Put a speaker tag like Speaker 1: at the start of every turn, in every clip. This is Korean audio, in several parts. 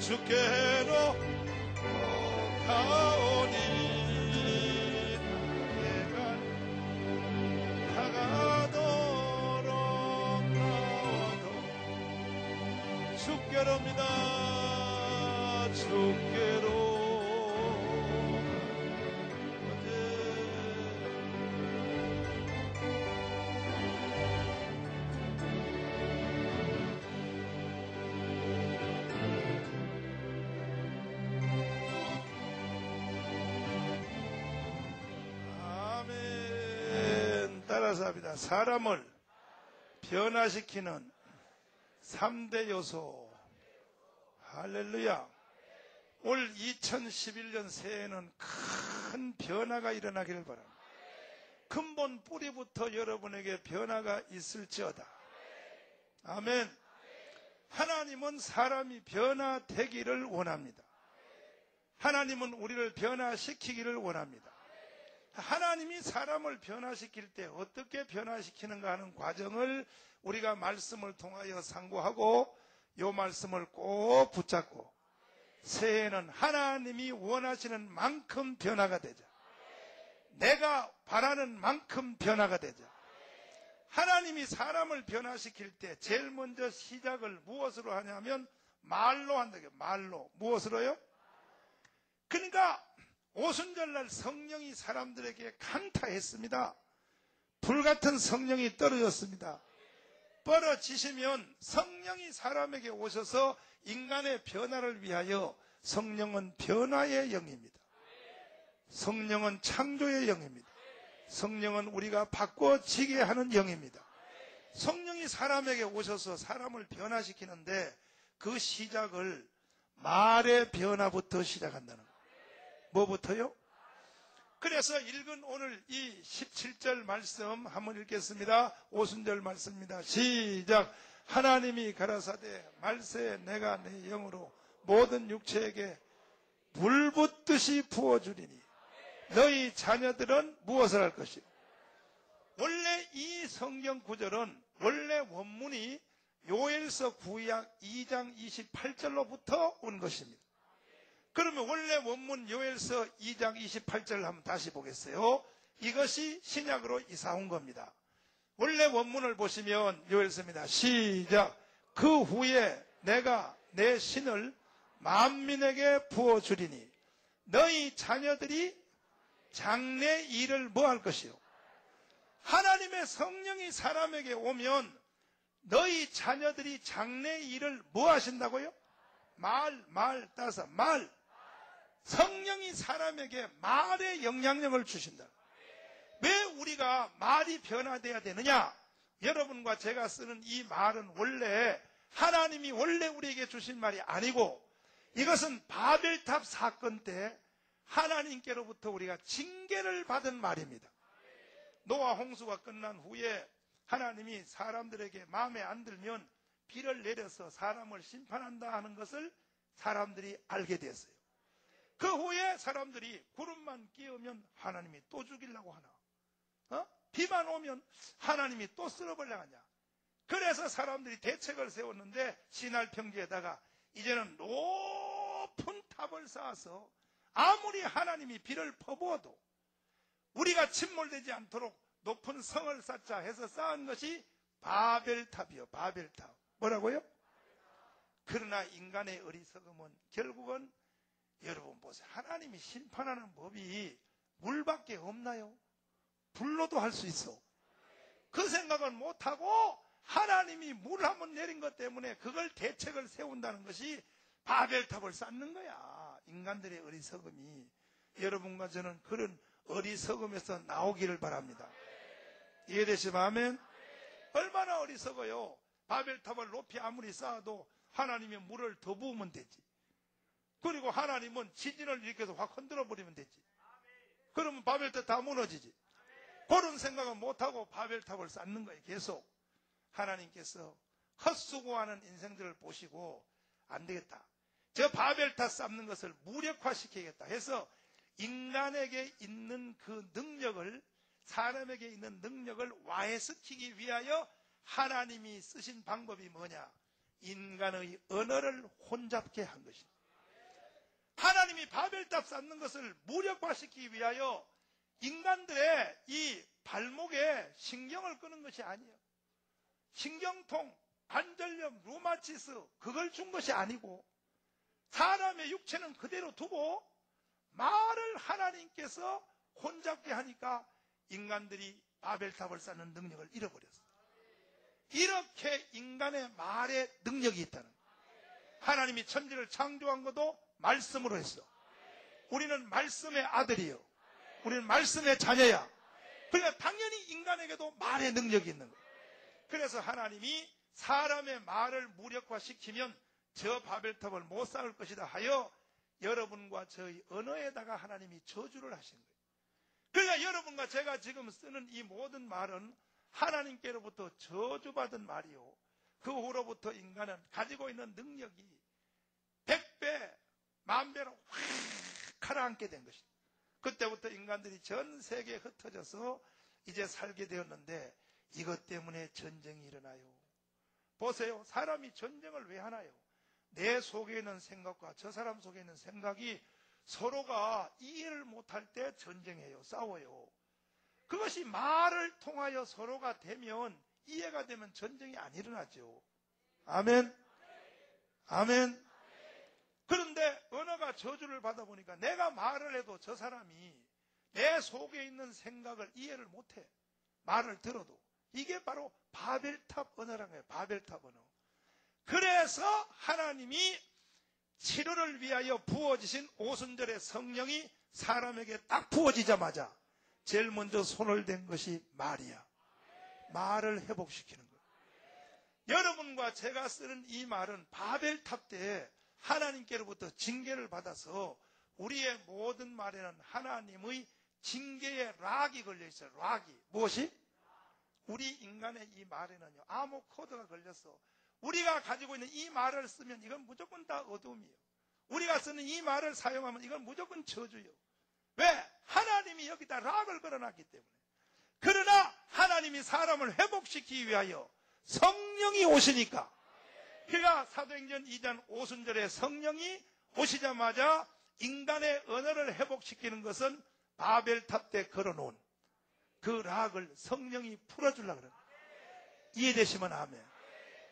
Speaker 1: 주께로 가오니 다가도록 나와도 주께로입니다. 주께로 따라서 합니다. 사람을 변화시키는 3대 요소. 할렐루야. 올 2011년 새해에는 큰 변화가 일어나기를 바랍니다. 근본 뿌리부터 여러분에게 변화가 있을지어다. 아멘. 하나님은 사람이 변화되기를 원합니다. 하나님은 우리를 변화시키기를 원합니다. 하나님이 사람을 변화시킬 때 어떻게 변화시키는가 하는 과정을 우리가 말씀을 통하여 상고하고 이 말씀을 꼭 붙잡고 새해에는 하나님이 원하시는 만큼 변화가 되자. 내가 바라는 만큼 변화가 되자. 하나님이 사람을 변화시킬 때 제일 먼저 시작을 무엇으로 하냐면 말로 한다. 말로. 무엇으로요? 그러니까 오순절날 성령이 사람들에게 강타했습니다. 불같은 성령이 떨어졌습니다. 떨어지시면 성령이 사람에게 오셔서 인간의 변화를 위하여 성령은 변화의 영입니다. 성령은 창조의 영입니다. 성령은 우리가 바꿔지게 하는 영입니다. 성령이 사람에게 오셔서 사람을 변화시키는데 그 시작을 말의 변화부터 시작한다는 거예요. 뭐부터요? 그래서 읽은 오늘 이 17절 말씀 한번 읽겠습니다. 오순절 말씀입니다. 시작. 하나님이 가라사대 말세에 내가 내 영으로 모든 육체에게 불붙듯이 부어주리니 너희 자녀들은 무엇을 할 것이요? 원래 이 성경 구절은 원래 원문이 요엘서 9장 2장 28절로부터 온 것입니다. 그러면 원래 원문 요엘서 2장 28절 한번 다시 보겠어요. 이것이 신약으로 이사 온 겁니다. 원래 원문을 보시면 요엘서입니다. 시작. 그 후에 내가 내 신을 만민에게 부어주리니 너희 자녀들이 장래 일을 뭐 할 것이요? 하나님의 성령이 사람에게 오면 너희 자녀들이 장래 일을 뭐 하신다고요? 말 따서 말. 성령이 사람에게 말의 영향력을 주신다. 왜 우리가 말이 변화되어야 되느냐? 여러분과 제가 쓰는 이 말은 원래 하나님이 원래 우리에게 주신 말이 아니고 이것은 바벨탑 사건 때 하나님께로부터 우리가 징계를 받은 말입니다. 노아 홍수가 끝난 후에 하나님이 사람들에게 마음에 안 들면 비를 내려서 사람을 심판한다 하는 것을 사람들이 알게 됐어요. 그 후에 사람들이 구름만 끼우면 하나님이 또 죽이려고 하나? 비만 오면 하나님이 또 쓸어버리려고 하냐? 그래서 사람들이 대책을 세웠는데 시날 평지에다가 이제는 높은 탑을 쌓아서 아무리 하나님이 비를 퍼부어도 우리가 침몰되지 않도록 높은 성을 쌓자 해서 쌓은 것이 바벨탑이요. 바벨탑. 뭐라고요? 그러나 인간의 어리석음은 결국은 여러분 보세요. 하나님이 심판하는 법이 물밖에 없나요? 불로도 할 수 있어. 그 생각을 못하고 하나님이 물 한번 내린 것 때문에 그걸 대책을 세운다는 것이 바벨탑을 쌓는 거야. 인간들의 어리석음이. 여러분과 저는 그런 어리석음에서 나오기를 바랍니다. 이해되시면 아멘? 얼마나 어리석어요. 바벨탑을 높이 아무리 쌓아도 하나님이 물을 더 부으면 되지. 그리고 하나님은 지진을 일으켜서 확 흔들어 버리면 되지. 그러면 바벨탑 다 무너지지. 그런 생각은 못하고 바벨탑을 쌓는 거예요. 계속. 하나님께서 헛수고하는 인생들을 보시고 안 되겠다. 저 바벨탑 쌓는 것을 무력화시키겠다 해서 인간에게 있는 그 능력을, 사람에게 있는 능력을 와해시키기 위하여 하나님이 쓰신 방법이 뭐냐? 인간의 언어를 혼잡게 한 것입니다. 하나님이 바벨탑 쌓는 것을 무력화시키기 위하여 인간들의 이 발목에 신경을 끄는 것이 아니에요. 신경통, 관절염, 루마티스 그걸 준 것이 아니고 사람의 육체는 그대로 두고 말을 하나님께서 혼잡게 하니까 인간들이 바벨탑을 쌓는 능력을 잃어버렸어요. 이렇게 인간의 말에 능력이 있다는 거예요. 하나님이 천지를 창조한 것도 말씀으로 했어. 우리는 말씀의 아들이요. 우리는 말씀의 자녀야. 그러니까 당연히 인간에게도 말의 능력이 있는 거예요. 그래서 하나님이 사람의 말을 무력화시키면 저 바벨탑을 못 쌓을 것이다 하여 여러분과 저희 언어에다가 하나님이 저주를 하신 거예요. 그러니까 여러분과 제가 지금 쓰는 이 모든 말은 하나님께로부터 저주받은 말이요. 그 후로부터 인간은 가지고 있는 능력이 100배, 10,000배로 확 가라앉게 된 것입니다. 그때부터 인간들이 전 세계에 흩어져서 이제 살게 되었는데 이것 때문에 전쟁이 일어나요. 보세요. 사람이 전쟁을 왜 하나요? 내 속에 있는 생각과 저 사람 속에 있는 생각이 서로가 이해를 못할 때 전쟁해요. 싸워요. 그것이 말을 통하여 서로가 되면 이해가 되면 전쟁이 안 일어나죠. 아멘. 아멘. 그런데 언어가 저주를 받아보니까 내가 말을 해도 저 사람이 내 속에 있는 생각을 이해를 못해. 말을 들어도. 이게 바로 바벨탑 언어라는 거예요. 바벨탑 언어. 그래서 하나님이 치료를 위하여 부어지신 오순절의 성령이 사람에게 딱 부어지자마자 제일 먼저 손을 댄 것이 말이야. 말을 회복시키는 거예요. 여러분과 제가 쓰는 이 말은 바벨탑 때 하나님께로부터 징계를 받아서 우리의 모든 말에는 하나님의 징계의 락이 걸려 있어요. 락이. 무엇이? 우리 인간의 이 말에는요. 암호 코드가 걸려서 우리가 가지고 있는 이 말을 쓰면 이건 무조건 다 어둠이에요. 우리가 쓰는 이 말을 사용하면 이건 무조건 저주요. 왜? 하나님이 여기다 락을 걸어놨기 때문에. 그러나 하나님이 사람을 회복시키기 위하여 성령이 오시니까, 그러니까 사도행전 2장 오순절에 성령이 오시자마자 인간의 언어를 회복시키는 것은 바벨탑 때 걸어놓은 그 락을 성령이 풀어주려고 그래요. 이해되시면 아멘.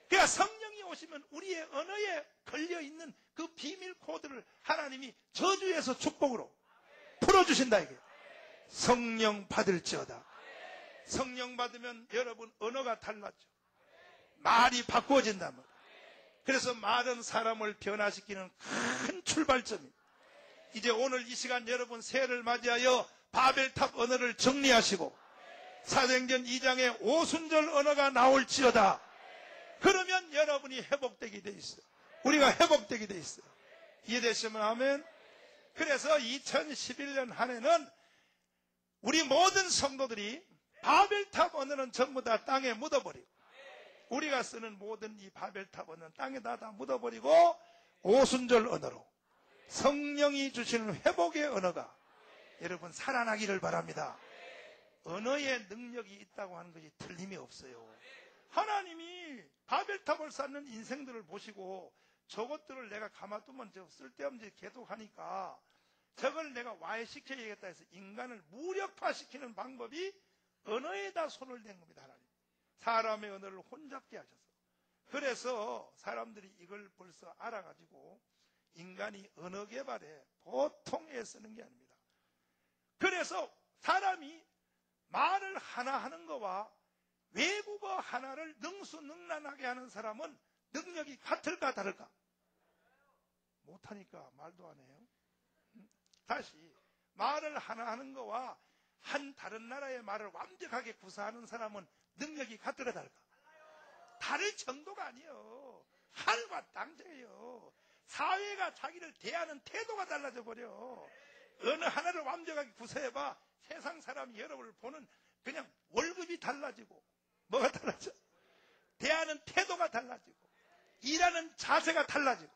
Speaker 1: 그러니까 성령이 오시면 우리의 언어에 걸려있는 그 비밀 코드를 하나님이 저주에서 축복으로 풀어주신다 이게. 성령 받을지어다. 성령 받으면 여러분 언어가 달라져. 말이 바꾸어진단 말이에요. 그래서 말은 사람을 변화시키는 큰 출발점입니다. 이제 오늘 이 시간 여러분 새해를 맞이하여 바벨탑 언어를 정리하시고 사도행전 2장에 오순절 언어가 나올지어다. 그러면 여러분이 회복되게 돼 있어요. 우리가 회복되게 돼 있어요. 이해되시면 아멘. 그래서 2011년 한 해는 우리 모든 성도들이 바벨탑 언어는 전부 다 땅에 묻어버리고 우리가 쓰는 모든 이 바벨탑 언어는 땅에다 다 묻어버리고 오순절 언어로 성령이 주시는 회복의 언어가 여러분 살아나기를 바랍니다. 언어의 능력이 있다고 하는 것이 틀림이 없어요. 하나님이 바벨탑을 쌓는 인생들을 보시고 저것들을 내가 가만두면 저 쓸데없는 계속하니까 저걸 내가 와해시켜야겠다 해서 인간을 무력화시키는 방법이 언어에다 손을 댄 겁니다. 하나님. 사람의 언어를 혼잡게 하셔서. 그래서 사람들이 이걸 벌써 알아가지고 인간이 언어 개발에 보통 애쓰는 게 아닙니다. 그래서 사람이 말을 하나 하는 거와 외국어 하나를 능수능란하게 하는 사람은 능력이 같을까 다를까? 못하니까 말도 안 해요. 다시 말을 하나 하는 거와 한 다른 나라의 말을 완벽하게 구사하는 사람은 능력이 같을까 다를까? 다를 정도가 아니에요. 하늘과 땅이에요. 사회가 자기를 대하는 태도가 달라져 버려. 어느 하나를 완벽하게 구사해봐 세상 사람이 여러분을 보는 그냥 월급이 달라지고 뭐가 달라져? 대하는 태도가 달라지고 일하는 자세가 달라지고.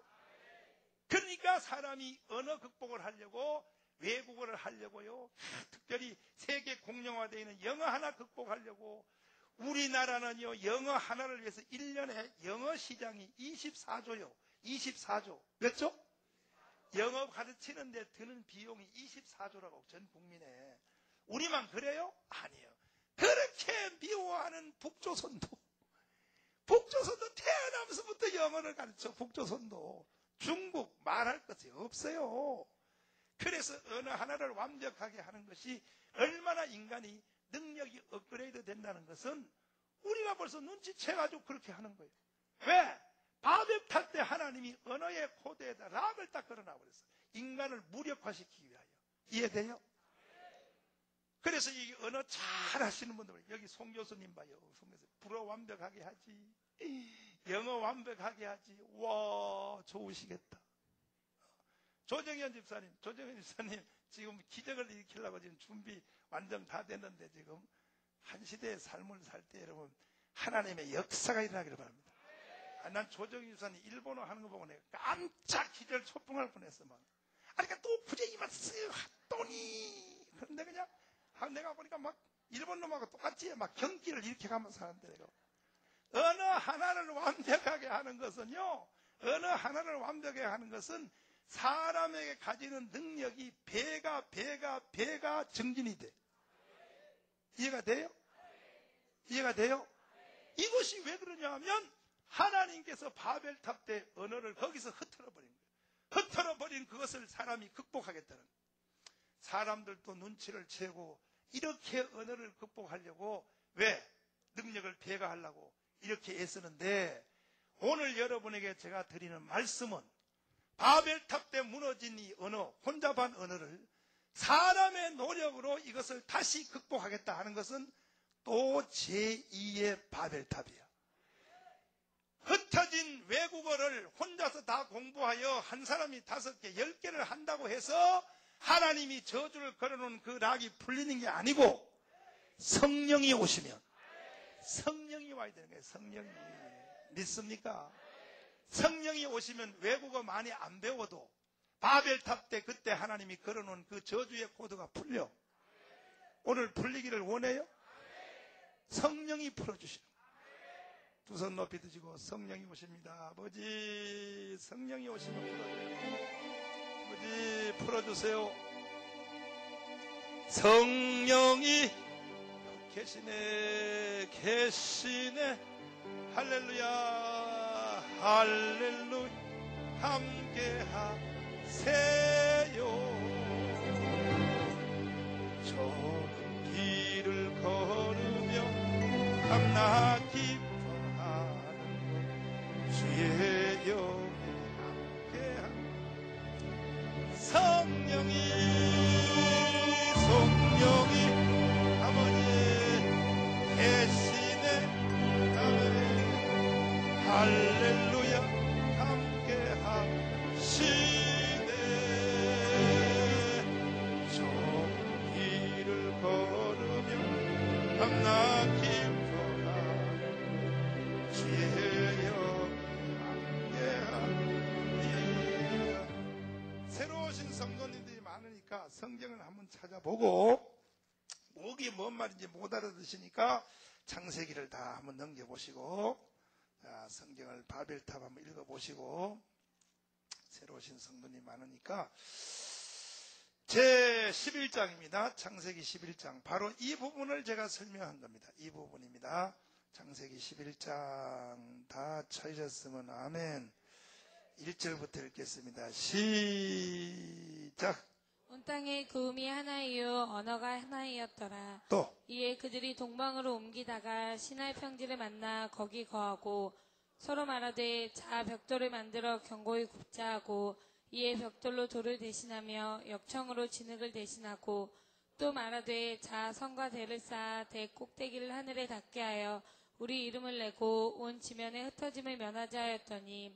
Speaker 1: 그러니까 사람이 언어 극복을 하려고 외국어를 하려고요. 특별히 세계 공용화되어 있는 영어 하나 극복하려고. 우리나라는요 영어 하나를 위해서 1년에 영어 시장이 24조요. 24조. 몇 조? 영어 가르치는데 드는 비용이 24조라고 전 국민에. 우리만 그래요? 아니에요. 그렇게 미워하는 북조선도 태어나면서부터 영어를 가르쳐. 북조선도 중국 말할 것이 없어요. 그래서 언어 하나를 완벽하게 하는 것이 얼마나 인간이 능력이 업그레이드 된다는 것은 우리가 벌써 눈치채가지고 그렇게 하는 거예요. 왜? 바벨탑 때 하나님이 언어의 코드에다 락을 딱 걸어놔 버렸어요. 인간을 무력화시키기 위하여. 이해돼요? 그래서 이 언어 잘 하시는 분들, 여기 송 교수님 봐요. 송 교수님. 불어 완벽하게 하지. 영어 완벽하게 하지. 와, 좋으시겠다. 조정현 집사님 지금 기적을 일으키려고 지금 준비 완전 다 됐는데 지금 한 시대의 삶을 살 때 여러분 하나님의 역사가 일어나기를 바랍니다. 난 조정현 집사님 일본어 하는 거 보고 내가 깜짝 기절 초풍할 뻔했어. 막. 그러니까 또 부재이만 쓱 하더니 그런데 그냥 내가 보니까 막 일본 놈하고 똑같이 막 경기를 이렇게 가면서 하는데 내가 언어 하나를 완벽하게 하는 것은요, 언어 하나를 완벽하게 하는 것은 사람에게 가지는 능력이 배가 증진이 돼. 이해가 돼요? 이해가 돼요? 이것이 왜 그러냐 하면 하나님께서 바벨탑 때 언어를 거기서 흩어버린 거예요. 흩어버린 그것을 사람이 극복하겠다는 거예요. 사람들도 눈치를 채고 이렇게 언어를 극복하려고 왜? 능력을 배가하려고 이렇게 애쓰는데 오늘 여러분에게 제가 드리는 말씀은 바벨탑 때 무너진 이 언어, 혼잡한 언어를 사람의 노력으로 이것을 다시 극복하겠다 하는 것은 또 제2의 바벨탑이야. 흩어진 외국어를 혼자서 다 공부하여 한 사람이 5개, 10개를 한다고 해서 하나님이 저주를 걸어놓은 그 락이 풀리는 게 아니고 성령이 오시면 성령이 와야 되는 거예요. 성령이. 믿습니까? 성령이 오시면 외국어 많이 안 배워도 바벨탑 때 그때 하나님이 걸어놓은 그 저주의 코드가 풀려. 오늘 풀리기를 원해요? 성령이 풀어주시는 거예요. 두 손 높이 드시고 성령이 오십니다. 아버지 성령이 오시면 풀어줘요. 아버지 풀어주세요. 성령이 계시네 할렐루야 할렐루야 함께 하세요. 좁은 길을 걸으며 밤낮 기뻐하는 주의 영에 함께한 성령이 아버지 계시네 아버지 할렐루야 함께 하시네. 좁은 길을 걸으며 밤낮 기뻐하는 주의 영에 함께하니. 새로 오신 성도님들이 많으니까 성경을 한번 찾아보고 목이 뭔 말인지 못 알아듣으시니까 창세기를 다 한번 넘겨보시고 성경을 바벨탑 한번 읽어보시고 새로 오신 성도님 많으니까 제 11장입니다. 창세기 11장 바로 이 부분을 제가 설명한 겁니다. 이 부분입니다. 창세기 11장 다 찾으셨으면 아멘. 1절부터 읽겠습니다. 시작.
Speaker 2: 온 땅에 구음이 하나이요 언어가 하나이었더라.
Speaker 1: 또
Speaker 2: 이에 그들이 동방으로 옮기다가 시날 평지를 만나 거기 거하고 서로 말하되 자 벽돌을 만들어 견고히 굽자 하고 이에 벽돌로 돌을 대신하며 역청으로 진흙을 대신하고 또 말하되 자 성과 대를 쌓아 대 꼭대기를 하늘에 닿게 하여 우리 이름을 내고 온 지면에 흩어짐을 면하자 하였더니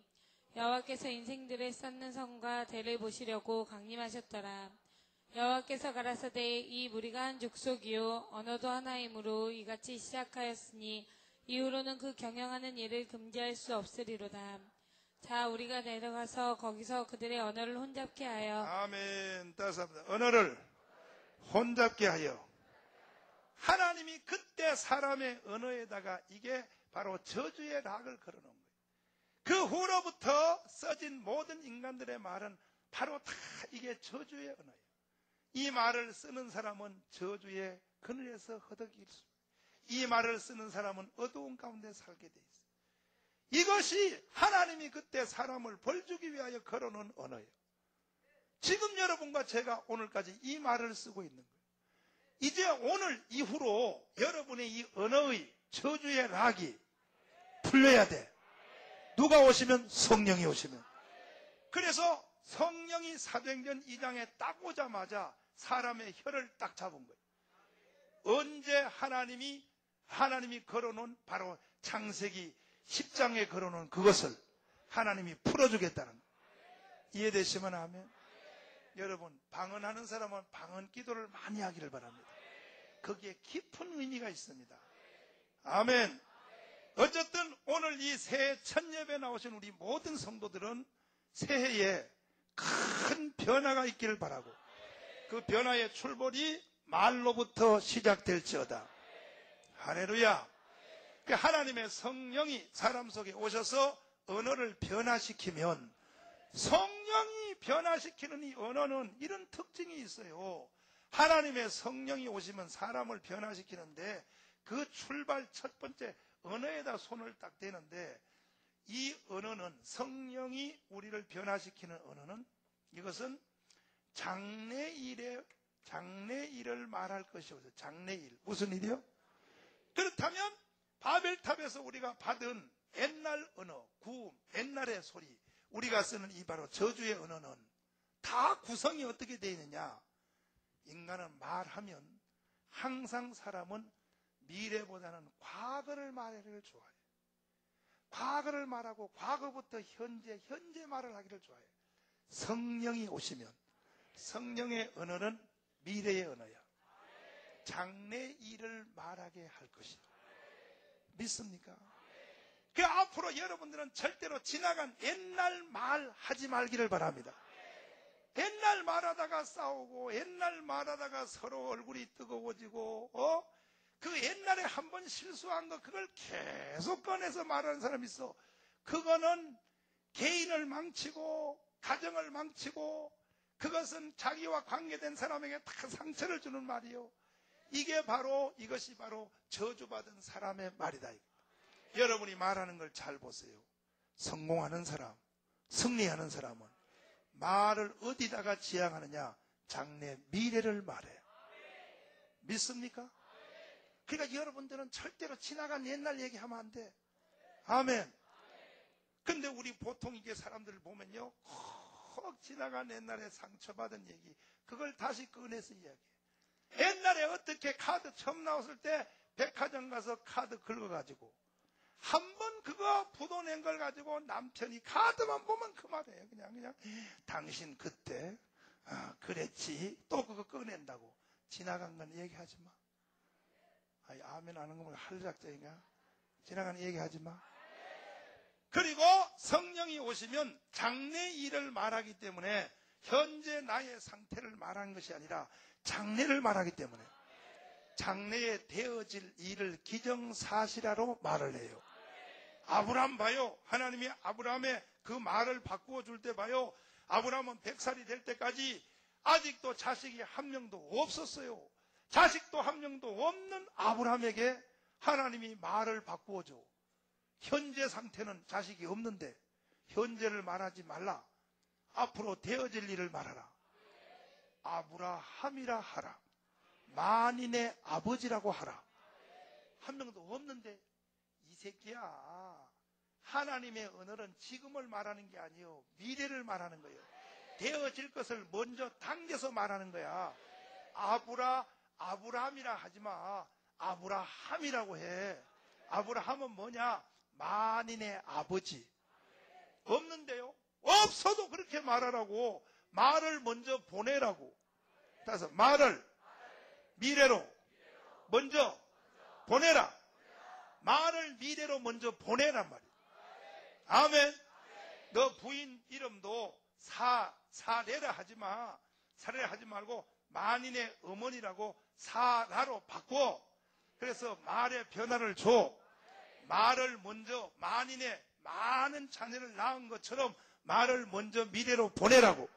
Speaker 2: 여호와께서 인생들을 쌓는 성과 대를 보시려고 강림하셨더라. 여호와께서 가라사대 이 무리가 한 족속이요 언어도 하나이므로 이같이 시작하였으니 이후로는 그 경영하는 일을 금지할 수 없으리로다. 자 우리가 내려가서 거기서 그들의 언어를 혼잡게 하여
Speaker 1: 아멘. 따라서 언어를 혼잡게 하여 하나님이 그때 사람의 언어에다가 이게 바로 저주의 락을 걸어놓은 거예요. 그 후로부터 써진 모든 인간들의 말은 바로 다 이게 저주의 언어예요. 이 말을 쓰는 사람은 저주의 그늘에서 허덕일 수, 이 말을 쓰는 사람은 어두운 가운데 살게 돼 있어요. 이것이 하나님이 그때 사람을 벌주기 위하여 걸어놓은 언어예요. 지금 여러분과 제가 오늘까지 이 말을 쓰고 있는 거예요. 이제 오늘 이후로 여러분의 이 언어의 저주의 락이 풀려야 돼. 누가 오시면? 성령이 오시면. 그래서 성령이 사도행전 2장에 딱 오자마자 사람의 혀를 딱 잡은 거예요. 언제 하나님이 걸어놓은 바로 창세기 10장에 걸어놓은 그것을 하나님이 풀어주겠다는 거예요. 이해되시면 아멘. 여러분, 방언하는 사람은 방언 기도를 많이 하기를 바랍니다. 거기에 깊은 의미가 있습니다. 아멘. 어쨌든 오늘 이 새해 첫 예배 나오신 우리 모든 성도들은 새해에 큰 변화가 있기를 바라고, 그 변화의 출발이 말로부터 시작될지어다. 할렐루야. 하나님의 성령이 사람 속에 오셔서 언어를 변화시키면, 성령이 변화시키는 이 언어는 이런 특징이 있어요. 하나님의 성령이 오시면 사람을 변화시키는데, 그 출발 첫 번째 언어에다 손을 딱 대는데, 이 언어는, 성령이 우리를 변화시키는 언어는, 이것은 장래일을 말할 것이어서, 장래일. 무슨 일이요? 그렇다면 바벨탑에서 우리가 받은 옛날 언어, 구음, 옛날의 소리, 우리가 쓰는 이 바로 저주의 언어는 다 구성이 어떻게 되어 있느냐? 인간은 말하면 항상 사람은 미래보다는 과거를 말하기를 좋아해요. 과거를 말하고 과거부터 현재 말을 하기를 좋아해요. 성령이 오시면 성령의 언어는 미래의 언어야. 장래 일을 말하게 할 것이야. 믿습니까? 그 앞으로 여러분들은 절대로 지나간 옛날 말 하지 말기를 바랍니다. 옛날 말하다가 싸우고, 옛날 말하다가 서로 얼굴이 뜨거워지고, 그 옛날에 한번 실수한 거 그걸 계속 꺼내서 말하는 사람이 있어. 그거는 개인을 망치고 가정을 망치고, 그것은 자기와 관계된 사람에게 다 상처를 주는 말이요. 이것이 바로 저주받은 사람의 말이다. 여러분이 말하는 걸 잘 보세요. 성공하는 사람, 승리하는 사람은 말을 어디다가 지향하느냐? 장래 미래를 말해요. 믿습니까? 그러니까 여러분들은 절대로 지나간 옛날 얘기하면 안 돼. 아멘. 근데 우리 보통 이게 사람들을 보면요, 헉 지나간 옛날에 상처받은 얘기, 그걸 다시 꺼내서 이야기해. 옛날에 어떻게 카드 처음 나왔을 때 백화점 가서 카드 긁어가지고 한번 그거 부도낸 걸 가지고 남편이 카드만 보면 그만해요. 그냥 당신 그때 그랬지. 또 그거 꺼낸다고. 지나간 건 얘기하지 마. 아멘 하는 거면 할 작정인가? 지나간 얘기하지 마. 그리고 성령이 오시면 장래 일을 말하기 때문에 현재 나의 상태를 말하는 것이 아니라 장래를 말하기 때문에 장래에 되어질 일을 기정사실화로 말을 해요. 아브라함 봐요. 하나님이 아브라함의 그 말을 바꾸어 줄 때 봐요. 아브라함은 100살이 될 때까지 아직도 자식이 한 명도 없었어요. 자식도 한 명도 없는 아브라함에게 하나님이 말을 바꾸어 줘. 현재 상태는 자식이 없는데 현재를 말하지 말라. 앞으로 되어질 일을 말하라. 아브라함이라 하라. 만인의 아버지라고 하라. 한 명도 없는데 이 새끼야, 하나님의 언어는 지금을 말하는 게 아니에요. 미래를 말하는 거예요. 되어질 것을 먼저 당겨서 말하는 거야. 아브라함이라 하지 마. 아브라함이라고 해. 아브라함은 뭐냐? 만인의 아버지. 없는데요? 없어도 그렇게 말하라고. 말을 먼저 보내라고. 따라서 말을 미래로 먼저 보내라. 말을 미래로 먼저 보내란 말이야. 아멘. 너 부인 이름도 사례라 하지 마. 사례라 하지 말고 만인의 어머니라고 사라로 바꿔. 그래서 말의 변화를 줘. 말을 먼저 만인의 많은 자녀를 낳은 것처럼 말을 먼저 미래로 보내라고.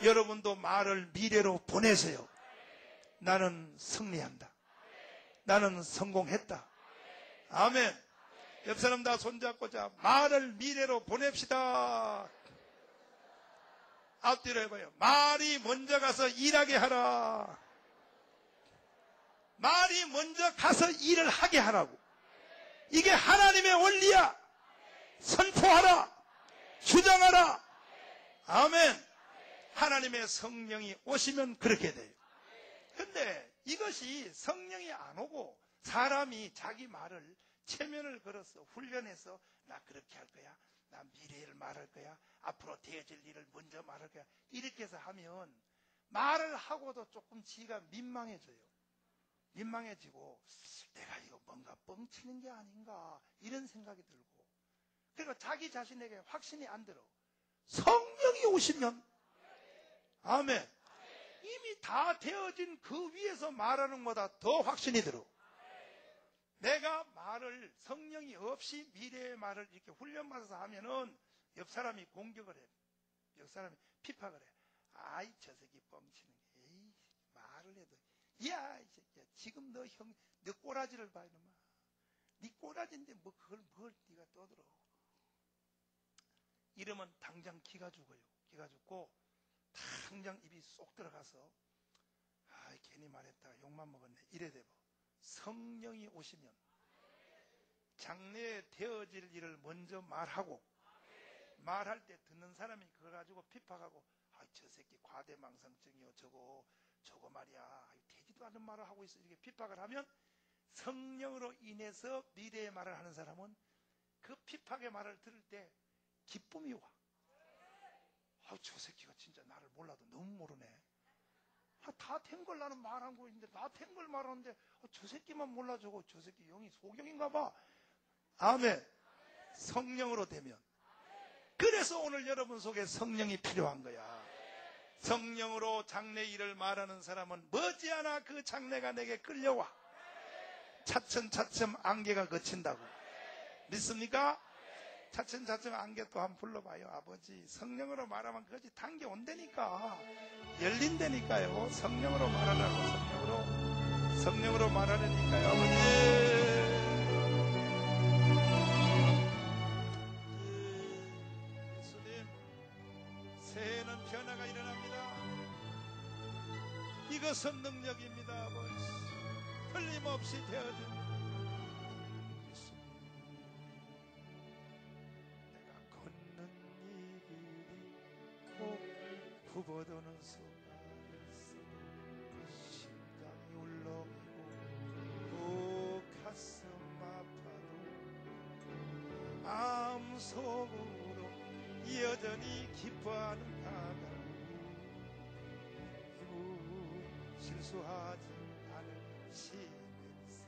Speaker 1: 여러분도 말을 미래로 보내세요. 나는 승리한다. 나는 성공했다. 아멘. 옆 사람 다 손잡고 자, 말을 미래로 보냅시다. 앞뒤로 해봐요. 말이 먼저 가서 일하게 하라. 말이 먼저 가서 일을 하게 하라고. 이게 하나님의 원리야. 선포하라. 주장하라. 아멘. 하나님의 성령이 오시면 그렇게 돼요. 근데 이것이 성령이 안 오고 사람이 자기 말을 체면을 걸어서 훈련해서 나 그렇게 할 거야. 나 미래를 말할 거야. 앞으로 되어질 일을 먼저 말할 거야. 이렇게 해서 하면 말을 하고도 조금 지가 민망해져요. 민망해지고 내가 이거 뭔가 뻥치는 게 아닌가 이런 생각이 들고, 그러니까 자기 자신에게 확신이 안 들어. 성령이 오시면 아멘. 이미 다 되어진 그 위에서 말하는 것보다 더 확신이 들어. 내가 말을 성령이 없이 미래의 말을 이렇게 훈련받아서 하면은 옆 사람이 공격을 해. 옆 사람이 피박을 해. 아이 저 새끼 뻥치는 게. 에이, 말을 해도 야 이 새끼야 지금 너 꼬라지를 봐 이놈아. 네 꼬라지인데 뭐 그걸 뭘 네가 떠들어. 이러면 당장 기가 죽어요. 기가 죽고 당장 입이 쏙 들어가서 아 괜히 말했다가 욕만 먹었네 이래 되고, 성령이 오시면 장래에 되어질 일을 먼저 말하고, 말할 때 듣는 사람이 그거 가지고 핍박하고 아 저 새끼 과대망상증이요 저거 말이야 되지도 않은 말을 하고 있어 이렇게 핍박을 하면, 성령으로 인해서 미래의 말을 하는 사람은 그 핍박의 말을 들을 때 기쁨이 와. 아, 저 새끼가 진짜 나를 몰라도 너무 모르네. 아, 다 된 걸 나는 말한 거 있는데, 다 된 걸 말하는데, 아, 저 새끼만 몰라 저 새끼 영이 소경인가 봐. 아멘. 성령으로 되면. 그래서 오늘 여러분 속에 성령이 필요한 거야. 성령으로 장래 일을 말하는 사람은 머지않아 그 장래가 내게 끌려와. 차츰차츰 안개가 거친다고. 믿습니까? 차츰차츰 안개 또 한번 불러봐요. 아버지 성령으로 말하면 그것이 단계 온다니까. 열린다니까요. 성령으로 말하라고. 성령으로 말하라니까요. 아버지 예수님, 새해는 변화가 일어납니다. 이것은 능력입니다. 아버지 틀림없이 되어진 굽어도는 수가 있어. 심장이 울렁이고 가슴 아파도 마음속으로 여전히 기뻐하는 가다. 실수하지 않을 시민세.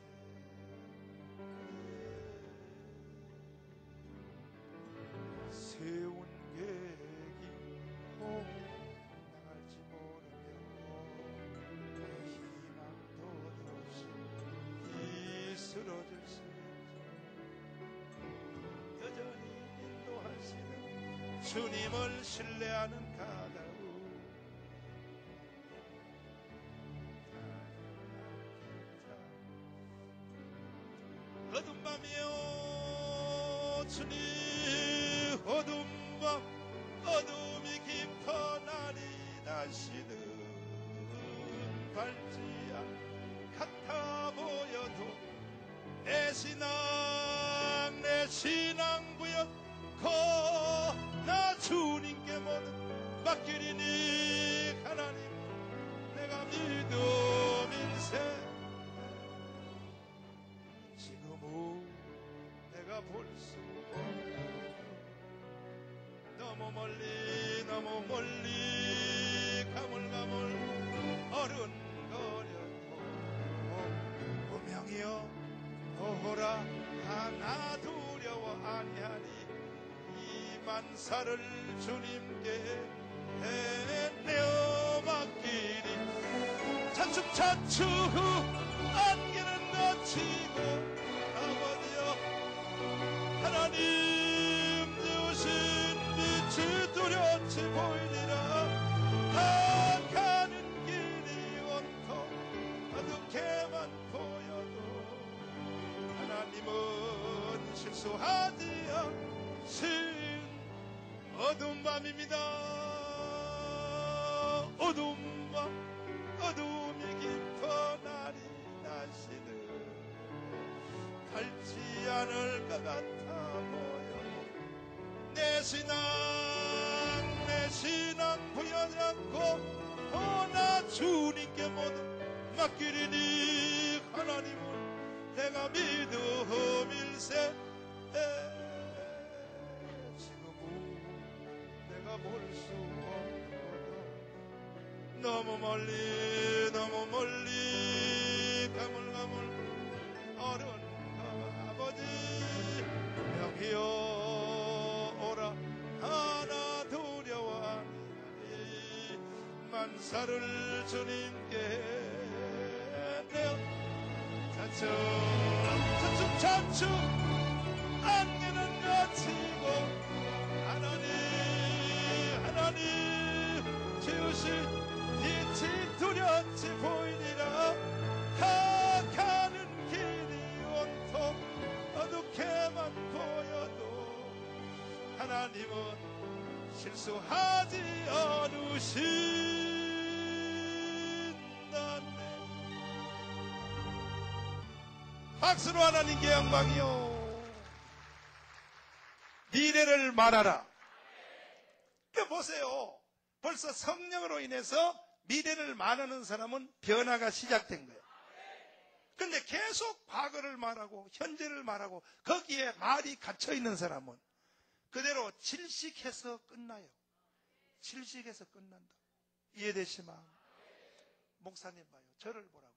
Speaker 1: 세운 계획이 나갈지 모르며 희망도 없이 쓰러질 수 여전히 인도하시는 주님을 신뢰하는 가다우. 어둠 밤이여 주님, 어둠 밤 어둠이 깊어 날이 다시는 밝지야 같아 보여도 내 신앙 부였고 나 주님께 모든 맡기리니 하나님 내가 믿음 인생 지금은 내가 볼 수 없네. 너무 멀리 가물가물 어른거려도 분명히여 오호라 하나 두려워 아니하니 이 만사를 주님께 내어 맡기리. 차츰차츰 안개는 거치고 아버지여 하나님 주신 빛이 뚜렷이 보이리라. 실수하지 않으신 어두운 밤입니다. 어두운 밤, 어두움이 깊어 날이 나시는 닳지 않을 것 같아 보여. 내 신앙 부여지 않고 허나 주님께 모두 맡기리니 하나님을 내가 믿음일세. 지금은 내가 볼 수 없거든. 너무 멀리 가물가물 어른 아버지 명희여 오라. 하나 두려워하니 만사를 주님께 내어 차츰 안개는 갇히고 하나님 지으신 빛이 두렵지 보이니라. 가는 길이 온통 어둡게만 보여도 하나님은 실수하지 않으신다네. 박수로 하나님께 영광이요. 미래를 말하라. 보세요. 벌써 성령으로 인해서 미래를 말하는 사람은 변화가 시작된 거예요. 근데 계속 과거를 말하고 현재를 말하고 거기에 말이 갇혀있는 사람은 그대로 질식해서 끝나요. 질식해서 끝난다. 이해되시마? 목사님 봐요. 저를 보라고요.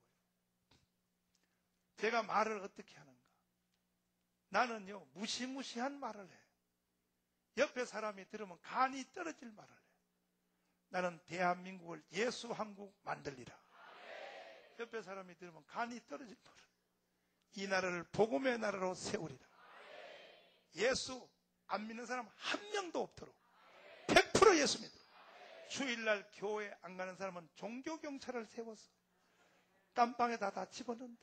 Speaker 1: 제가 말을 어떻게 하는가? 나는요, 무시무시한 말을 해. 옆에 사람이 들으면 간이 떨어질 말을 해. 나는 대한민국을 예수 한국 만들리라. 옆에 사람이 들으면 간이 떨어질 말을. 이 나라를 복음의 나라로 세우리라. 예수 안 믿는 사람 한 명도 없도록 100% 예수 믿어. 주일날 교회 안 가는 사람은 종교경찰을 세워서 땀방에다 다 집어넣는다.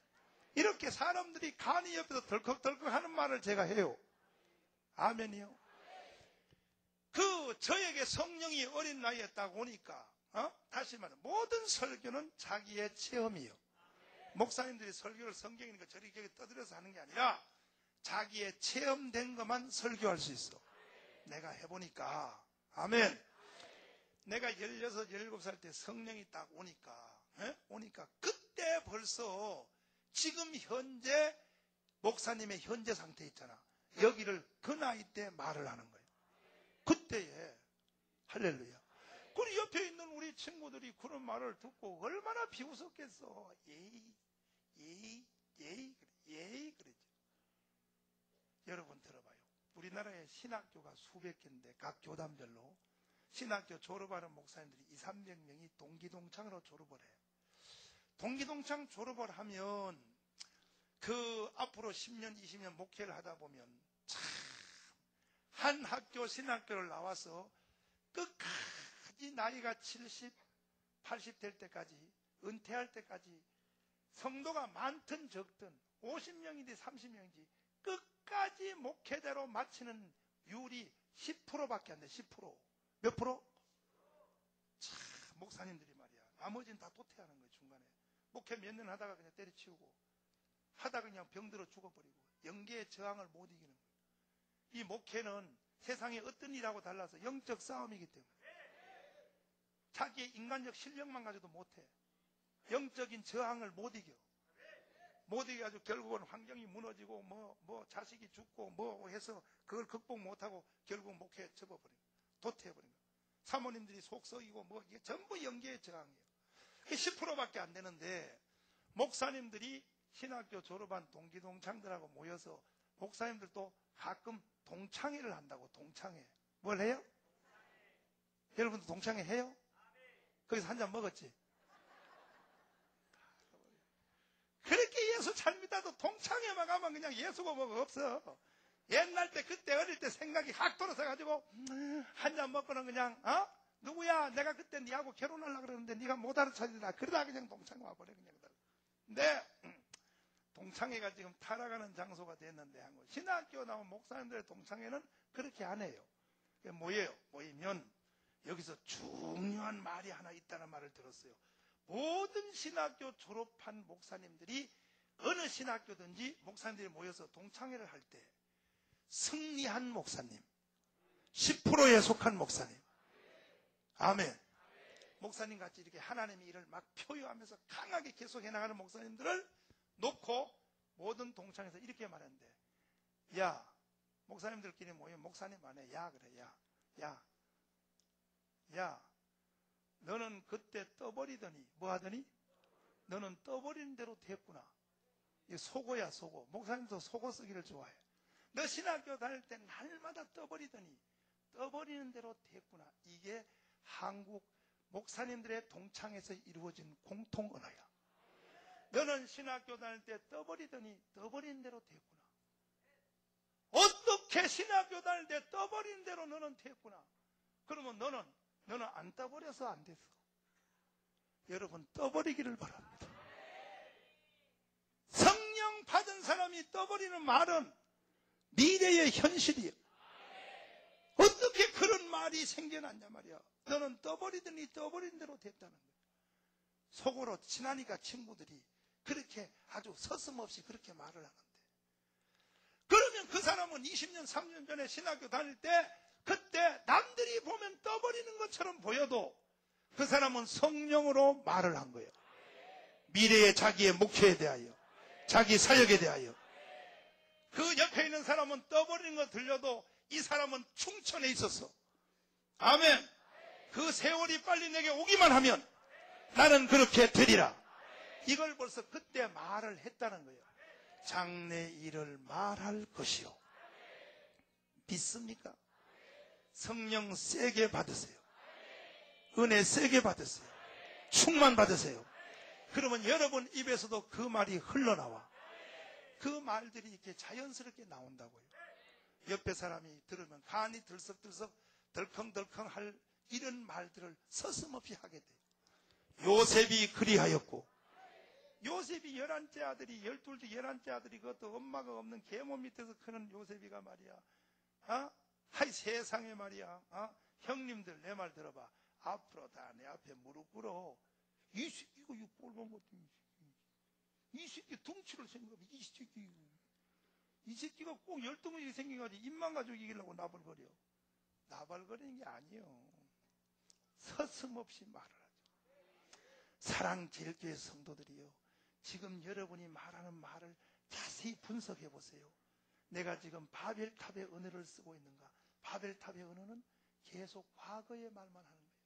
Speaker 1: 이렇게 사람들이 간이 옆에서 덜컥덜컥 하는 말을 제가 해요. 아멘이요. 저에게 성령이 어린 나이에 딱 오니까, 다시 말해, 모든 설교는 자기의 체험이요. 목사님들이 설교를 성경이니까 저리 저리 떠들어서 하는 게 아니라 자기의 체험된 것만 설교할 수 있어. 내가 해보니까. 아멘. 내가 16, 17살 때 성령이 딱 오니까 그때 벌써 지금 현재 목사님의 현재 상태 있잖아. 여기를 그 나이 때 말을 하는 거예요. 그때에 할렐루야. 그리고 옆에 있는 우리 친구들이 그런 말을 듣고 얼마나 비웃었겠어. 예의 그랬죠. 여러분 들어봐요. 우리나라에 신학교가 수백 개인데 각 교단별로 신학교 졸업하는 목사님들이 200~300명이 동기동창으로 졸업을 해요. 동기동창 졸업을 하면 그 앞으로 10년, 20년 목회를 하다 보면 참 한 학교 신학교를 나와서 끝까지 나이가 70, 80 될 때까지 은퇴할 때까지 성도가 많든 적든 50명이든 30명이지 끝까지 목회대로 마치는 율이 10%밖에 안 돼. 10%. 몇 프로? 참 목사님들이 말이야. 나머지는 다 도태하는 거예요. 중간에. 목회 몇 년 하다가 그냥 때려치우고 하다가 그냥 병들어 죽어버리고 영계의 저항을 못 이기는 거예요. 이 목회는 세상의 어떤 일하고 달라서 영적 싸움이기 때문에 자기의 인간적 실력만 가지고도 못해. 영적인 저항을 못 이겨. 못 이겨가지고 결국은 환경이 무너지고 뭐 자식이 죽고 뭐 해서 그걸 극복 못하고 결국 목회에 접어버린 거예요. 도태해버린 거예요. 사모님들이 속 썩이고 뭐 이게 전부 영계의 저항이에요. 10%밖에 안 되는데 목사님들이 신학교 졸업한 동기동창들하고 모여서 목사님들도 가끔 동창회를 한다고. 동창회. 뭘 해요? 여러분도 동창회 해요? 거기서 한 잔 먹었지? 그렇게 예수 잘 믿어도 동창회만 가면 그냥 예수가 뭐가 없어. 옛날 때 그때 어릴 때 생각이 확 돌아서 가지고 한 잔 먹고는 그냥 누구야? 내가 그때 니하고 결혼하려고 그러는데 니가 못 알아차리다. 그러다 그냥 동창회 와버려. 그냥. 근데 동창회가 지금 타락하는 장소가 됐는데 한국 신학교 나온 목사님들의 동창회는 그렇게 안 해요. 뭐예요? 모이면 여기서 중요한 말이 하나 있다는 말을 들었어요. 모든 신학교 졸업한 목사님들이 어느 신학교든지 목사님들이 모여서 동창회를 할 때 승리한 목사님, 10%에 속한 목사님, 아멘. 목사님 같이 이렇게 하나님의 일을 막 표효하면서 강하게 계속해 나가는 목사님들을 놓고 모든 동창회에서 이렇게 말했는데, 야, 목사님들끼리 모이면 목사님 안에 야 그래, 야, 너는 그때 떠버리더니 뭐 하더니 너는 떠버리는 대로 됐구나. 이게 속어야 속어. 목사님도 속어 쓰기를 좋아해. 너 신학교 다닐 때 날마다 떠버리더니 떠버리는 대로 됐구나. 이게 한국 목사님들의 동창에서 이루어진 공통 언어야. 너는 신학교 다닐 때 떠버리더니 떠버리는 대로 됐구나. 어떻게 신학교 다닐 때 떠버리는 대로 너는 됐구나. 그러면 너는 안 떠버려서 안 됐어. 여러분 떠버리기를 바랍니다. 성령 받은 사람이 떠버리는 말은 미래의 현실이에요. 어떻게 그런 말이 생겨났냐 말이야. 너는 떠버리더니 떠버린 대로 됐다는 거예요. 속으로 친하니까 친구들이 그렇게 아주 서슴없이 그렇게 말을 하는데, 그러면 그 사람은 20년 30년 전에 신학교 다닐 때 그때 남들이 보면 떠버리는 것처럼 보여도 그 사람은 성령으로 말을 한 거예요. 미래의 자기의 목표에 대하여, 자기 사역에 대하여. 그 옆에 있는 사람은 떠버리는 거 들려도 이 사람은 충천에 있었어. 아멘. 그 세월이 빨리 내게 오기만 하면 나는 그렇게 되리라. 이걸 벌써 그때 말을 했다는 거예요. 장래 일을 말할 것이요. 믿습니까? 성령 세게 받으세요. 은혜 세게 받으세요. 충만 받으세요. 그러면 여러분 입에서도 그 말이 흘러나와. 그 말들이 이렇게 자연스럽게 나온다고요. 옆에 사람이 들으면 간이 들썩들썩 덜컹덜컹 할 이런 말들을 서슴없이 하게 돼요. 요셉이 그리하였고, 요셉이 11째 아들이 12째 11째 아들이 그것도 엄마가 없는 계모 밑에서 크는 요셉이가 말이야. 하이 세상에 말이야. 형님들 내 말 들어봐. 앞으로 다 내 앞에 무릎 꿇어. 이 새끼가 이 꼴본 것도 이 새끼 둥치를 생각해. 이 새끼가 꼭 열등이 생겨가지고 입만 가지고 이기려고 나발거려. 나발거리는 게 아니에요. 서슴없이 말을 하죠. 사랑제일교회 성도들이요, 지금 여러분이 말하는 말을 자세히 분석해 보세요. 내가 지금 바벨탑의 언어를 쓰고 있는가? 바벨탑의 언어는 계속 과거의 말만 하는 거예요.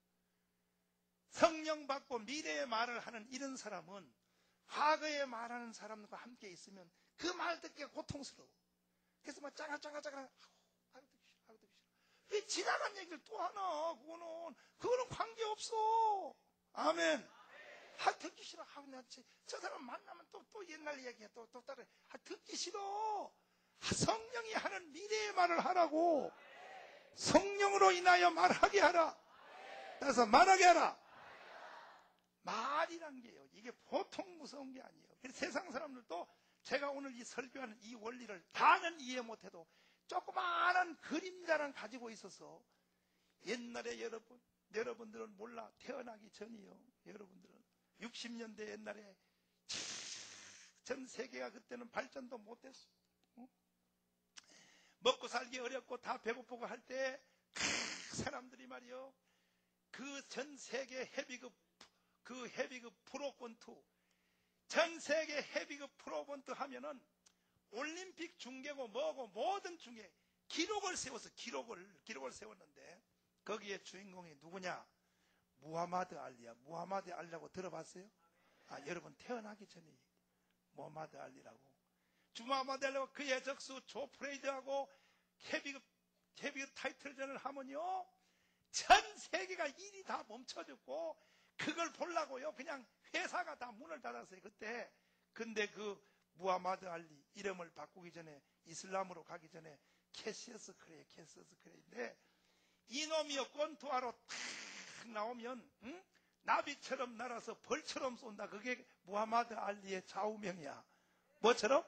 Speaker 1: 성령 받고 미래의 말을 하는 이런 사람은 과거에 말하는 사람과 함께 있으면 그 말 듣기가 고통스러워. 그래서 막 짜가짜가짜가 아유 듣기 싫어. 왜 지나간 얘기를 또 하나? 그거는 관계없어. 아멘. 듣기 싫어. 저 사람 만나면 또 옛날 얘기야. 또 따라. 듣기 싫어. 성령이 하는 미래의 말을 하라고. 성령으로 인하여 말하게 하라. 따라서 말하게 하라. 말이란 게요, 이게 보통 무서운 게 아니에요. 그래서 세상 사람들도 제가 오늘 이 설교하는 이 원리를 다는 이해 못해도 조그마한 그림자를 가지고 있어서, 옛날에 여러분들은 몰라. 태어나기 전이요. 여러분들은 60년대 옛날에 전 세계가 그때는 발전도 못했어. 먹고 살기 어렵고 다 배고프고 할 때 사람들이 말이요, 그 전 세계 헤비급 프로권투, 전 세계 헤비급 프로권투 하면은 올림픽 중계고 뭐고 모든 중계 기록을 세워서 기록을 세웠는데, 거기에 주인공이 누구냐? 무하마드 알리야. 무하마드 알리라고 들어봤어요? 여러분 태어나기 전에 무하마드 알리라고. 무하마드 알리하고 그의 적수 조 프레이드하고 헤비급 타이틀전을 하면요, 전 세계가 일이 다 멈춰졌고, 그걸 보려고요, 그냥 회사가 다 문을 닫았어요, 그때. 근데 그 무하마드 알리 이름을 바꾸기 전에, 이슬람으로 가기 전에 캐시어스 클레이인데, 이놈이요 권투하러 탁 나오면 나비처럼 날아서 벌처럼 쏜다. 그게 무하마드 알리의 좌우명이야. 뭐처럼?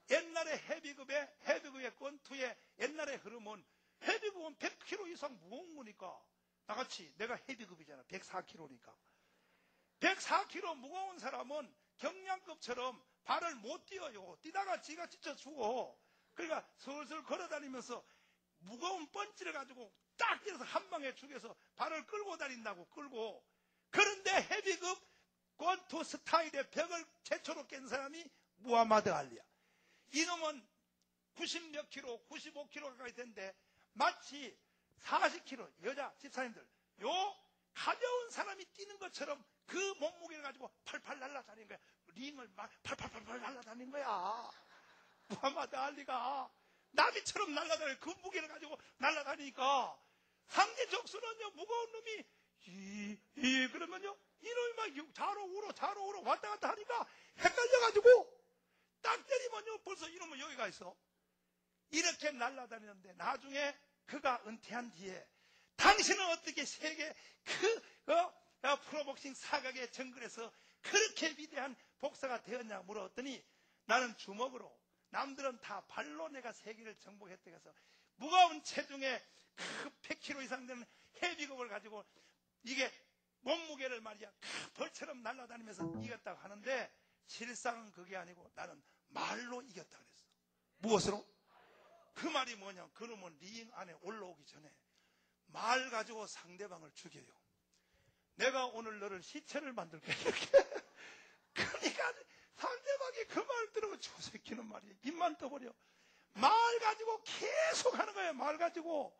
Speaker 1: 옛날에 헤비급의 권투에 옛날에 흐름은 헤비급은 100kg 이상 무거운 거니까 나같이 내가 헤비급이잖아. 104kg니까. 104kg 무거운 사람은 경량급처럼 발을 못 뛰어요. 뛰다가 지가 지쳐 죽어. 그러니까 슬슬 걸어다니면서 무거운 펀치를 가지고 딱 뛰어서 한 방에 죽여서 발을 끌고 다닌다고 끌고. 그런데 헤비급 권투 스타일의 벽을 최초로 깬 사람이 무하마드 알리야. 이놈은 90몇 킬로, 95킬로 가까이 되는데 마치 40킬로 여자 집사님들 요 가벼운 사람이 뛰는 것처럼 그 몸무게를 가지고 팔팔 날아다니는 거야. 링을 막 팔팔팔팔 날아다니는 거야. 무하마드 알리가 나비처럼 날아다니는 그 무게를 가지고 날아다니니까 상대 적수는요 무거운 놈이 그러면요 이놈이 막 좌로 우로 왔다 갔다 하니까 헷갈려가지고 딱 때리면요 벌써 이놈은 여기가 있어. 이렇게 날아다니는데 나중에 그가 은퇴한 뒤에 당신은 어떻게 세계 프로복싱 사각의 정글에서 그렇게 위대한 복사가 되었냐 물었더니 나는 주먹으로 남들은 다 발로 내가 세계를 정복했다고 해서 무거운 체중에 100kg 이상 되는 헤비급을 가지고 이게 몸무게를 말이야 벌처럼 날아다니면서 이겼다고 하는데 실상은 그게 아니고 나는 말로 이겼다 그랬어. 무엇으로? 그 말이 뭐냐? 그놈은 링 안에 올라오기 전에 말 가지고 상대방을 죽여요. 내가 오늘 너를 시체를 만들 거야 이렇게. 그러니까 상대방이 그 말 들으면 저 새끼는 말이야 입만 떠버려. 말 가지고 계속 하는 거예요. 말 가지고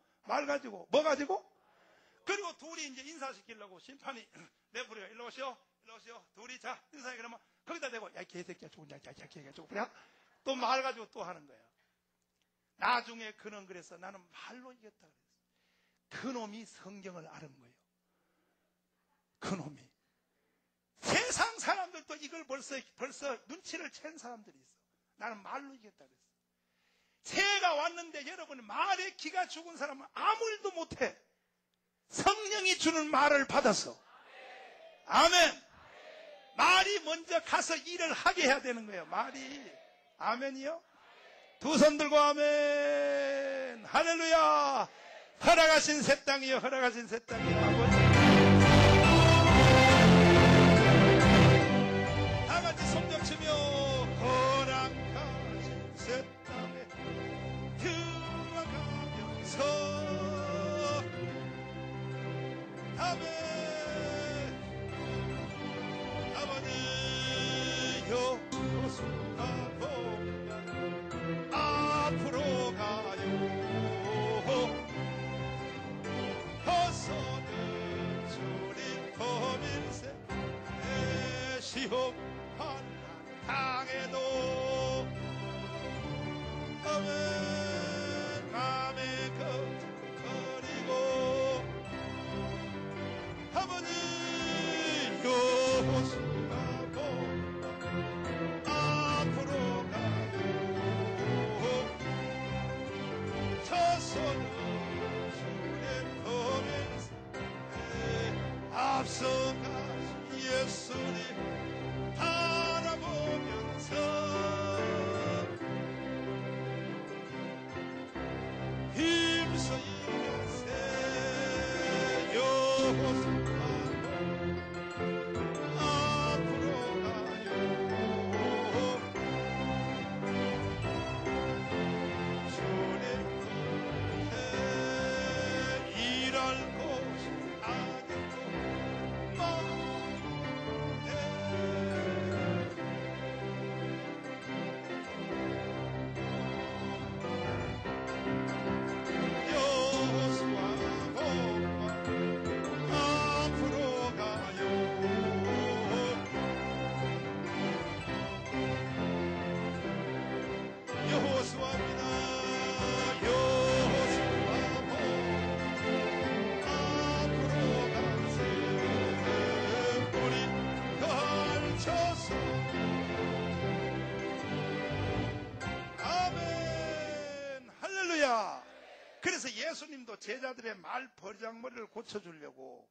Speaker 1: 뭐 가지고? 그리고 둘이 이제 인사시키려고 심판이 내버려 일로 오시오 둘이 자 인사해 그러면 거기다 대고 야 개새끼야 죽은 야 개새끼야 죽은 그래 또 말 가지고 또 하는 거야. 나중에 그는 그래서 나는 말로 이겼다 그랬어. 그놈이 성경을 아는 거예요. 그놈이 세상 사람들도 이걸 벌써 눈치를 챈 사람들이 있어. 나는 말로 이겼다 그랬어. 새해가 왔는데 여러분 말에 기가 죽은 사람은 아무 일도 못해. 성령이 주는 말을 받아서 아멘. 말이 먼저 가서 일을 하게 해야 되는 거예요. 말이. 아멘이요? 두 손 들고 아멘. 할렐루야. 허락하신 새 땅이요. 허락하신 새 땅이요. 아버지. 다 같이 손뼉 치며 허락하신 새 땅에 들어가면서 아멘. 여수가 보면 앞으로 가요. 허서는 주님 범일세 시험 환난 당해도 아멘. 맘에 걱정거리고 아버지 여수가 보면 앞으로 가요. 저 손은 주의 보면서 앞서가신 예수님 바라보면서 힘써 일하세요. 그래서 예수님도 제자들의 말 버장머리를 고쳐주려고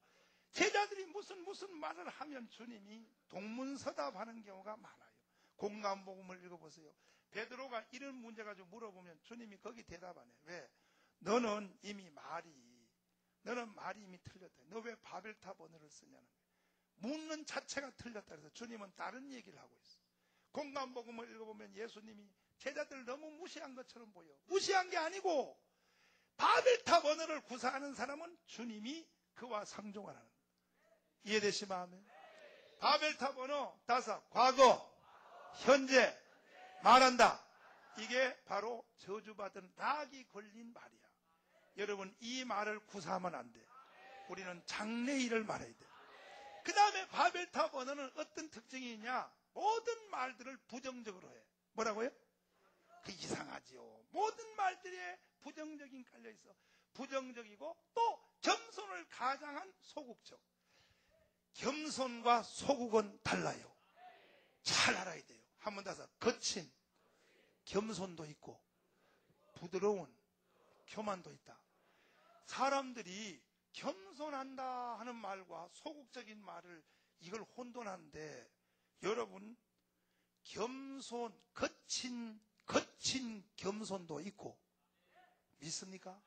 Speaker 1: 제자들이 무슨 말을 하면 주님이 동문서답하는 경우가 많아요. 공감복음을 읽어보세요. 베드로가 이런 문제 가지고 물어보면 주님이 거기 대답하네. 왜? 너는 말이 이미 틀렸다. 너 왜 바벨탑 언어를 쓰냐는 거예요. 묻는 자체가 틀렸다. 그래서 주님은 다른 얘기를 하고 있어. 공감복음을 읽어보면 예수님이 제자들을 너무 무시한 것처럼 보여. 무시한 게 아니고 바벨탑 언어를 구사하는 사람은 주님이 그와 상종하라는 거예요. 이해되시면 아멘. 바벨탑 언어 다섯, 과거, 현재, 말한다. 이게 바로 저주받은 락이 걸린 말이야. 여러분, 이 말을 구사하면 안 돼. 우리는 장래일을 말해야 돼. 그 다음에 바벨탑 언어는 어떤 특징이 있냐? 모든 말들을 부정적으로 해. 뭐라고요? 그 이상하지요. 모든 말들에 부정적인 깔려있어. 부정적이고 또 겸손을 가장한 소극적. 겸손과 소극은 달라요. 잘 알아야 돼요. 한 번 더서 거친 겸손도 있고 부드러운 교만도 있다. 사람들이 겸손한다 하는 말과 소극적인 말을 이걸 혼돈하는데 여러분 겸손, 거친 겸손도 있고 믿습니까?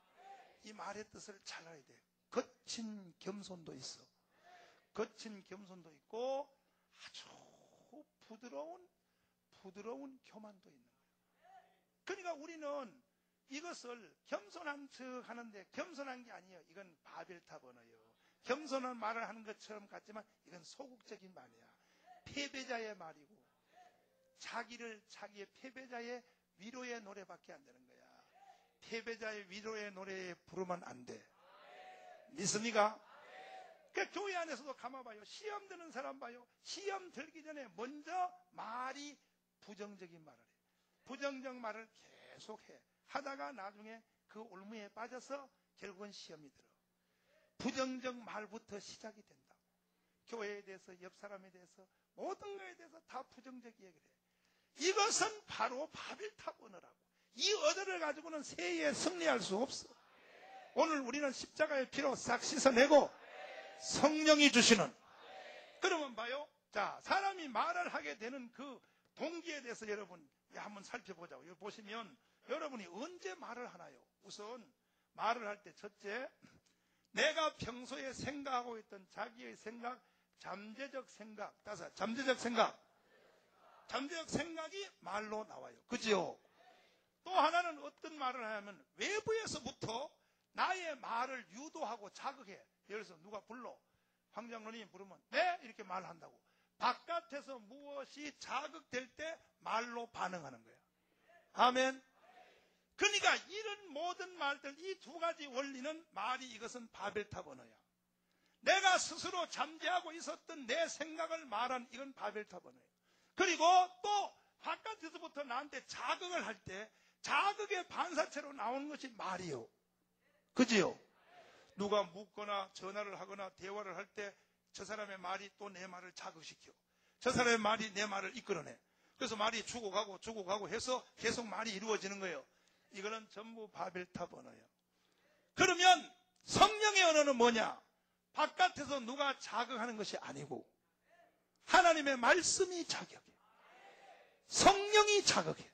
Speaker 1: 이 말의 뜻을 잘 알아야 돼요. 거친 겸손도 있어. 거친 겸손도 있고 아주 부드러운 교만도 있는 거예요. 그러니까 우리는 이것을 겸손한 척 하는데 겸손한 게 아니에요. 이건 바벨탑 언어예요. 겸손한 말을 하는 것처럼 같지만 이건 소극적인 말이야. 패배자의 말이고 자기의 패배자의 위로의 노래밖에 안 되는 거야. 패배자의 위로의 노래에 부르면 안 돼. 믿습니까? 그러니까 교회 안에서도 가만봐요. 시험 드는 사람 봐요. 시험 들기 전에 먼저 말이 부정적인 말을 해. 부정적 말을 계속 해. 하다가 나중에 그 올무에 빠져서 결국은 시험이 들어. 부정적 말부터 시작이 된다. 교회에 대해서, 옆 사람에 대해서, 모든 것에 대해서 다 부정적 얘기를 해. 이것은 바로 바벨탑 언어라고. 이 언어를 가지고는 세계에 승리할 수 없어. 오늘 우리는 십자가의 피로 싹 씻어내고 성령이 주시는. 그러면 봐요. 자, 사람이 말을 하게 되는 그 동기에 대해서 여러분 한번 살펴보자고. 여기 보시면 여러분이 언제 말을 하나요? 우선 말을 할 때 첫째, 내가 평소에 생각하고 있던 자기의 생각, 잠재적 생각. 다섯, 잠재적 생각이 말로 나와요. 그죠? 또 하나는 어떤 말을 하냐면 외부에서부터 나의 말을 유도하고 자극해. 예를 들어서 누가 불러. 황 장로님 부르면 네? 이렇게 말한다고. 바깥에서 무엇이 자극될 때 말로 반응하는 거야. 아멘. 그러니까 이런 모든 말들, 이 두 가지 원리는 말이 이것은 바벨탑 언어야. 내가 스스로 잠재하고 있었던 내 생각을 말한 이건 바벨탑 언어예요. 그리고 또 바깥에서부터 나한테 자극을 할 때 자극의 반사체로 나오는 것이 말이요. 그지요? 누가 묻거나 전화를 하거나 대화를 할 때 저 사람의 말이 또 내 말을 자극시켜. 저 사람의 말이 내 말을 이끌어내. 그래서 말이 주고 가고 해서 계속 말이 이루어지는 거예요. 이거는 전부 바벨탑 언어예요. 그러면 성령의 언어는 뭐냐? 바깥에서 누가 자극하는 것이 아니고 하나님의 말씀이 자격해. 성령이 자극해.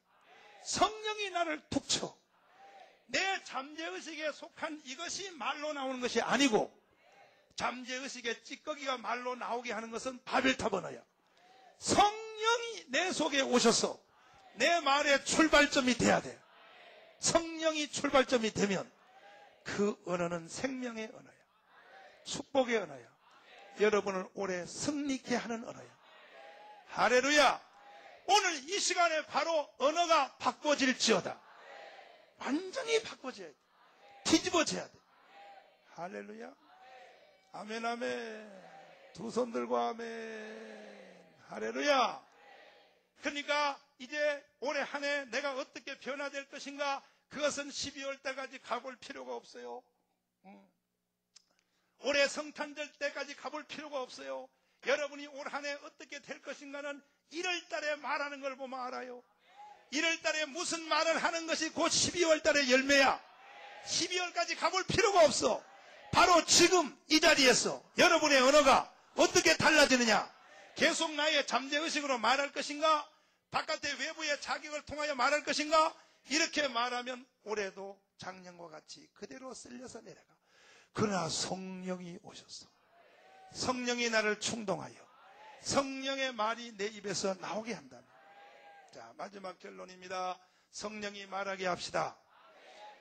Speaker 1: 성령이 나를 툭 쳐. 내 잠재의식에 속한 이것이 말로 나오는 것이 아니고 잠재의식의 찌꺼기가 말로 나오게 하는 것은 바벨탑 언어야. 성령이 내 속에 오셔서 내 말의 출발점이 돼야 돼. 성령이 출발점이 되면 그 언어는 생명의 언어야. 축복의 언어야. 여러분을 오래 승리케 하는 언어야. 할렐루야. 오늘 이 시간에 바로 언어가 바꿔질지어다. 완전히 바꿔져야 돼. 뒤집어져야 돼. 할렐루야. 아멘, 아멘. 두 손 들고 아멘. 할렐루야. 그러니까 이제 올해 한 해 내가 어떻게 변화될 것인가, 그것은 12월 때까지 가볼 필요가 없어요. 올해 성탄절 때까지 가볼 필요가 없어요. 여러분이 올 한 해 어떻게 될 것인가는 1월 달에 말하는 걸 보면 알아요. 1월 달에 무슨 말을 하는 것이 곧 12월 달의 열매야. 12월까지 가볼 필요가 없어. 바로 지금 이 자리에서 여러분의 언어가 어떻게 달라지느냐. 계속 나의 잠재의식으로 말할 것인가, 바깥의 외부의 자격을 통하여 말할 것인가? 이렇게 말하면 올해도 작년과 같이 그대로 쓸려서 내려가. 그러나 성령이 오셨어. 성령이 나를 충동하여 성령의 말이 내 입에서 나오게 한다면. 자, 마지막 결론입니다. 성령이 말하게 합시다.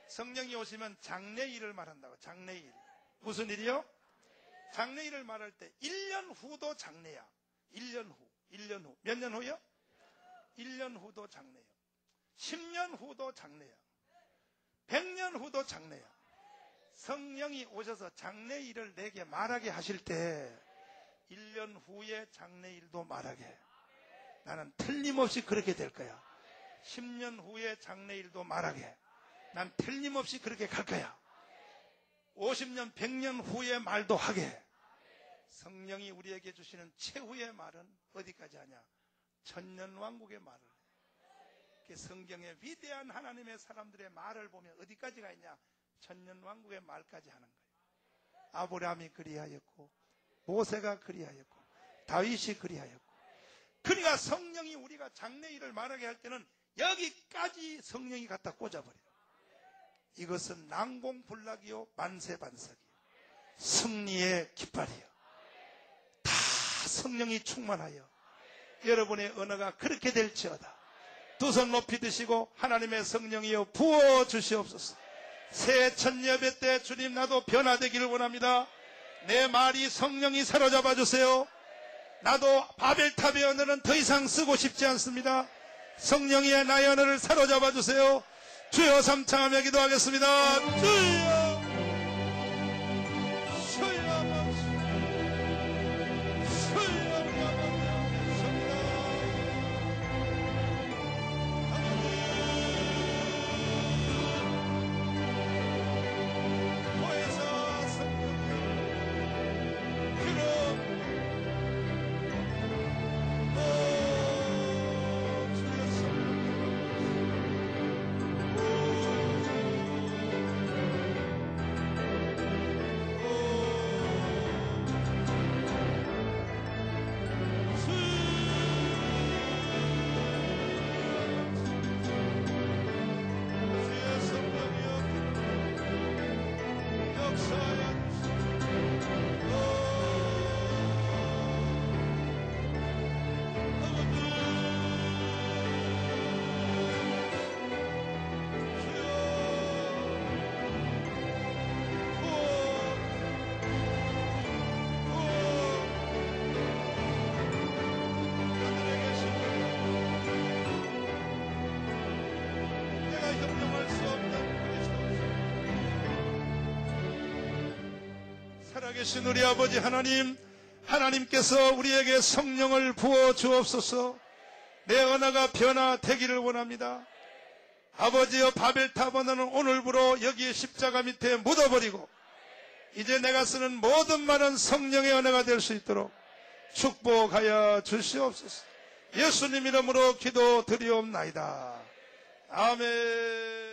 Speaker 1: 성령이 오시면 장래일을 말한다고. 장래일. 무슨 일이요? 장래일을 말할 때 1년 후도 장래야. 1년 후. 1년 후. 몇 년 후요? 1년 후도 장래야. 10년 후도 장래야. 100년 후도 장래야. 성령이 오셔서 장래일을 내게 말하게 하실 때 1년 후에 장래일도 말하게 해. 나는 틀림없이 그렇게 될 거야. 10년 후에 장래일도 말하게 해. 난 틀림없이 그렇게 갈 거야. 50년, 100년 후의 말도 하게 해. 성령이 우리에게 주시는 최후의 말은 어디까지 하냐? 천년왕국의 말을 해. 성경의 위대한 하나님의 사람들의 말을 보면 어디까지가 있냐? 천년왕국의 말까지 하는 거예요. 아브라함이 그리하였고 모세가 그리하였고 다윗이 그리하였고. 그러니까 성령이 우리가 장래일을 말하게 할 때는 여기까지 성령이 갖다 꽂아버려요. 이것은 난공불락이요 만세반석이요 승리의 깃발이요. 다 성령이 충만하여 여러분의 언어가 그렇게 될지어다. 두 손 높이 드시고 하나님의 성령이여 부어주시옵소서. 새 첫 예배 때 주님 나도 변화되기를 원합니다. 내 말이 성령이 사로잡아 주세요. 나도 바벨탑의 언어는 더 이상 쓰고 싶지 않습니다. 성령이 나의 언어를 사로잡아 주세요. 주여 삼창하며 기도하겠습니다. 주여 살아계신 우리 아버지 하나님, 하나님께서 우리에게 성령을 부어 주옵소서. 내 언어가 변화되기를 원합니다. 아버지여, 바벨탑 언어는 오늘부로 여기에 십자가 밑에 묻어버리고 이제 내가 쓰는 모든 말은 성령의 언어가 될 수 있도록 축복하여 주시옵소서. 예수님 이름으로 기도드리옵나이다. 아멘.